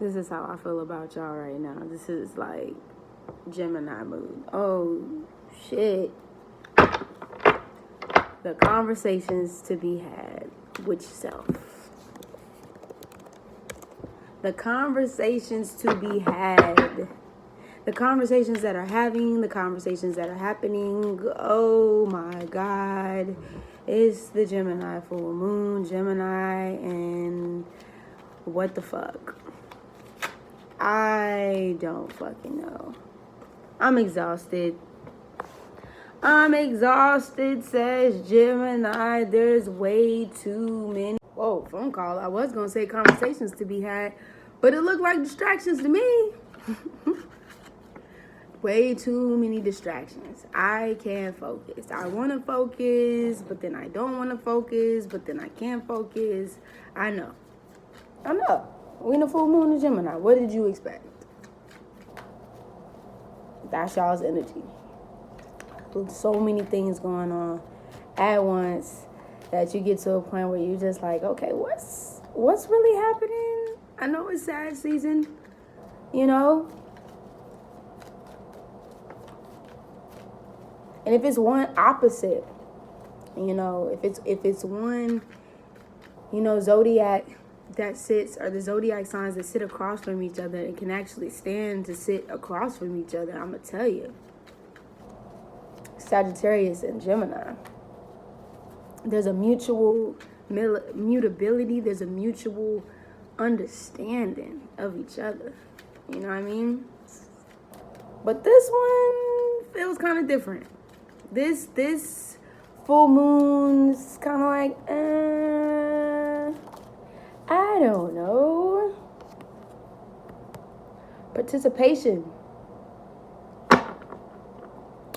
This is how I feel about y'all right now. This is like Gemini mood. Oh, shit. The conversations to be had with yourself. The conversations to be had. The conversations that are having, the conversations that are happening. Oh my God. It's the Gemini full moon, Gemini, and what the fuck? I don't fucking know. I'm exhausted. I'm exhausted, says Gemini. There's way too many. Whoa, phone call. I was going to say conversations to be had, but it looked like distractions to me. Way too many distractions. I can't focus. I want to focus, but then I don't want to focus, but then I can't focus. I know. We in a full moon in Gemini. What did you expect? That's y'all's energy. So many things going on at once that you get to a point where you're just like, okay, what's really happening? I know it's sad season, you know? And if it's one opposite, you know, if it's one, you know, zodiac that sits, or the zodiac signs that sit across from each other and can actually stand to sit across from each other, I'm going to tell you. Sagittarius and Gemini. There's a mutual mutability. There's a mutual understanding of each other. You know what I mean? But this one feels kind of different. This full moon's kind of like, I don't know. Participation.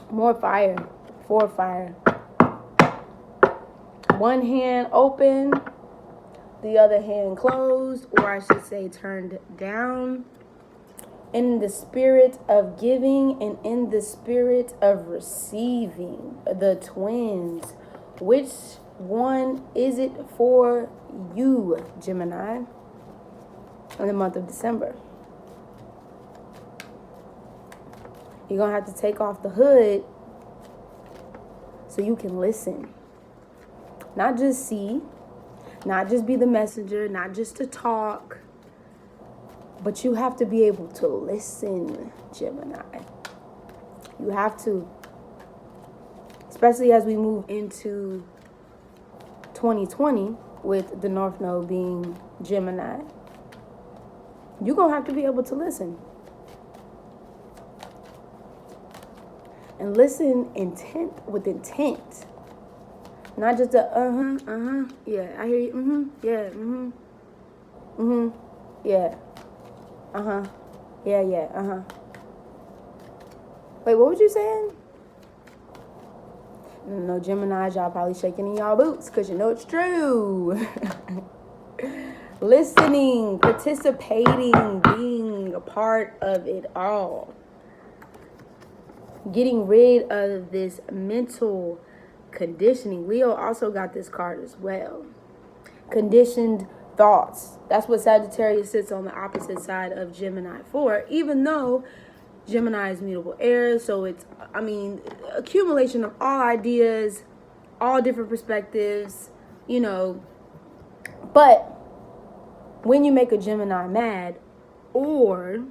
More fire. For fire. One hand open, the other hand closed, or I should say turned down. In the spirit of giving and in the spirit of receiving. The twins. Which one is it for you, Gemini, in the month of December? You're going to have to take off the hood so you can listen. Not just see, not just be the messenger, not just to talk, but you have to be able to listen, Gemini. You have to. Especially as we move into 2020 with the North Node being Gemini. You're going to have to be able to listen. And listen with intent. Not just a yeah, I hear you, yeah, yeah, Wait, what was you saying? No, Gemini, y'all probably shaking in y'all boots because you know it's true. Listening, participating, being a part of it all. Getting rid of this mental conditioning. Leo also got this card as well. Conditioned thoughts. That's what Sagittarius sits on the opposite side of Gemini for, even though Gemini is mutable air, so it's, accumulation of all ideas, all different perspectives, you know. But when you make a Gemini mad, or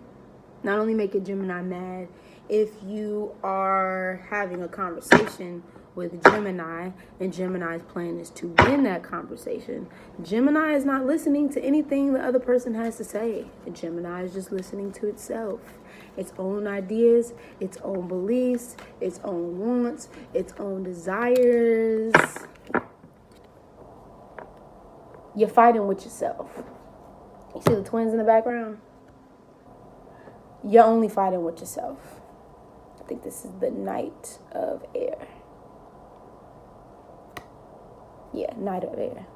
not only make a Gemini mad, if you are having a conversation with Gemini and Gemini's plan is to win that conversation, Gemini is not listening to anything the other person has to say. Gemini is just listening to itself. Its own ideas, its own beliefs, its own wants, its own desires. You're fighting with yourself. You see the twins in the background? You're only fighting with yourself. I think this is the Knight of Air. Yeah, Knight of Air.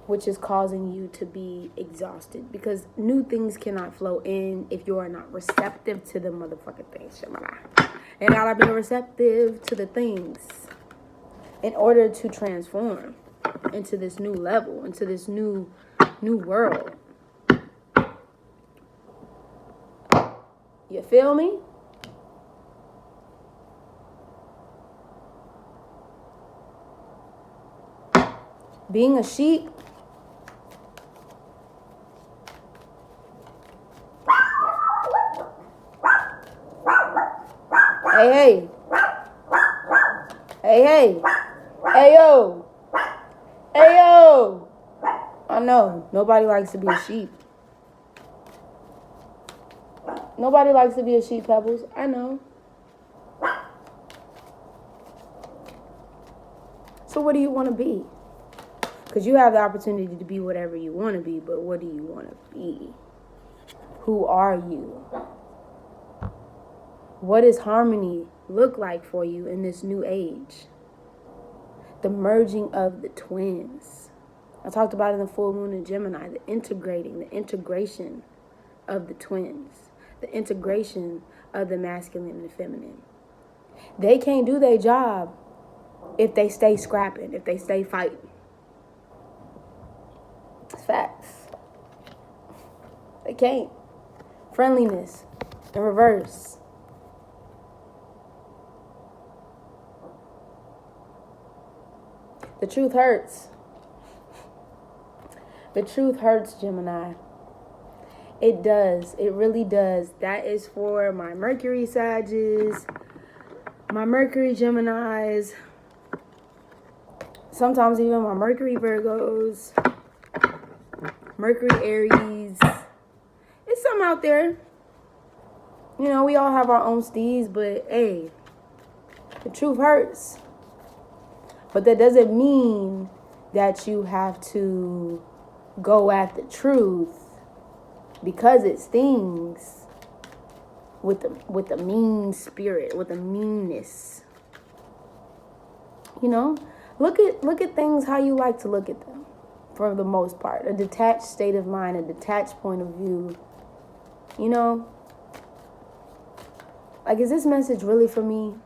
Which is causing you to be exhausted because new things cannot flow in if you are not receptive to the motherfucking things. And gotta be receptive to the things in order to transform into this new level, into this new world. You feel me? Being a sheep, hey, hey, yo, I know, nobody likes to be a sheep. Nobody likes to be a sheep, Pebbles. I know. So what do you want to be? Because you have the opportunity to be whatever you want to be, but what do you want to be? Who are you? What does harmony look like for you in this new age? The merging of the twins. I talked about it in the full moon in Gemini, the integration of the twins, the integration of the masculine and the feminine. They can't do their job if they stay scrapping, if they stay fighting. It's facts. They can't. Friendliness in reverse. The truth hurts. The truth hurts, Gemini. It does. It really does. That is for my Mercury Sages, my Mercury Geminis, sometimes even my Mercury Virgos, Mercury Aries. It's some out there. You know, we all have our own steeds, but hey, the truth hurts. But that doesn't mean that you have to go at the truth because it stings with the mean spirit, with the meanness. You know, look at things how you like to look at them for the most part. A detached state of mind, a detached point of view. You know, like, is this message really for me?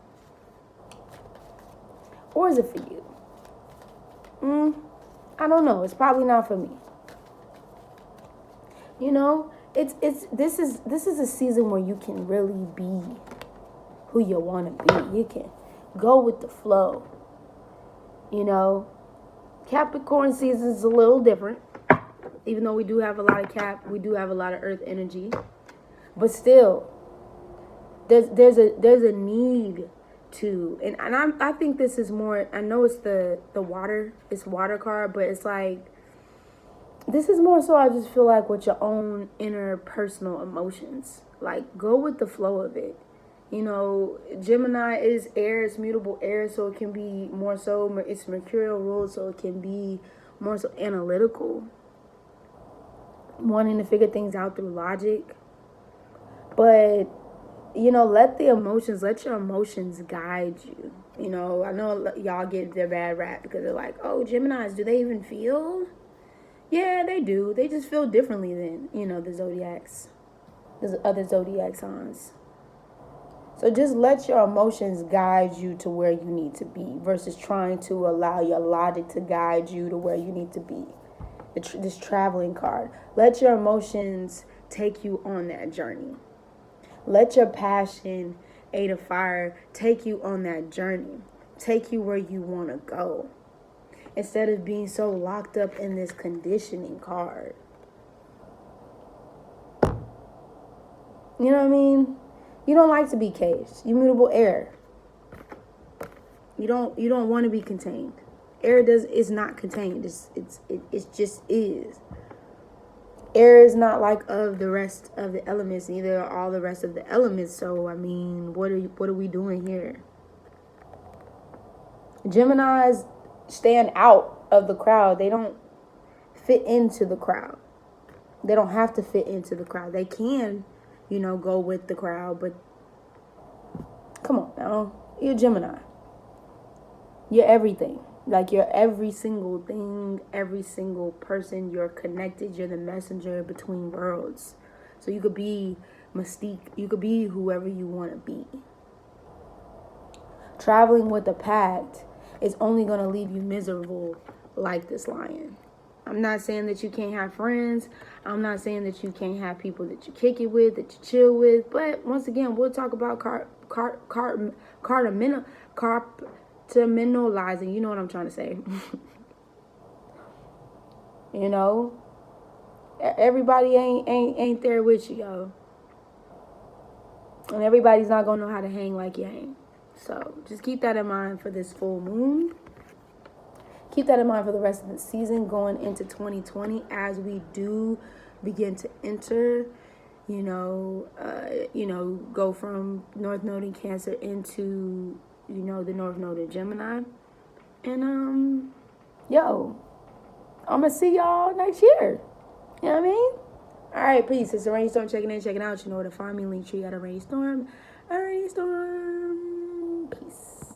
Or is it for you? I don't know. It's probably not for me. You know, this is a season where you can really be who you want to be. You can go with the flow. You know, Capricorn season is a little different. Even though we do have a lot of Cap, we do have a lot of Earth energy. But still, there's a need to, and I think this is more, I know it's the water card, but it's like, this is more so I just feel like with your own inner personal emotions. Like, go with the flow of it. You know, Gemini is air, it's mutable air, so it can be more so, it's mercurial ruled, so it can be more so analytical, wanting to figure things out through logic. But, you know, let your emotions guide you. You know, I know y'all get their bad rap because they're like, oh, Geminis, do they even feel? Yeah, they do. They just feel differently than, you know, the zodiacs. There's other zodiac signs. So just let your emotions guide you to where you need to be versus trying to allow your logic to guide you to where you need to be. This traveling card. Let your emotions take you on that journey. Let your passion, Eight of Fire, take you on that journey. Take you where you want to go. Instead of being so locked up in this conditioning card. You know what I mean? You don't like to be caged. You mutable air. You don't want to be contained. Air is not contained. It just is. Air is not like of the rest of the elements, neither are all the rest of the elements. So I mean, what are we doing here? Geminis stand out of the crowd. They don't fit into the crowd. They don't have to fit into the crowd. They can, you know, go with the crowd, but come on now. You're Gemini. You're everything. Like, you're every single thing, every single person. You're connected. You're the messenger between worlds. So you could be Mystique. You could be whoever you want to be. Traveling with a pact is only going to leave you miserable like this lion. I'm not saying that you can't have friends. I'm not saying that you can't have people that you kick it with, that you chill with. But once again, we'll talk about compartmentalizing. You know what I'm trying to say. You know, everybody ain't there with you, yo. And everybody's not gonna know how to hang like you hang. So just keep that in mind for this full moon. Keep that in mind for the rest of the season going into 2020 as we do begin to enter, go from North Node in Cancer into, the North Node in Gemini. And, I'm going to see y'all next year. You know what I mean? All right, peace. It's Araneaestorm checking in, checking out. You know where to find me. Linktree at araneaestorm. Araneaestorm.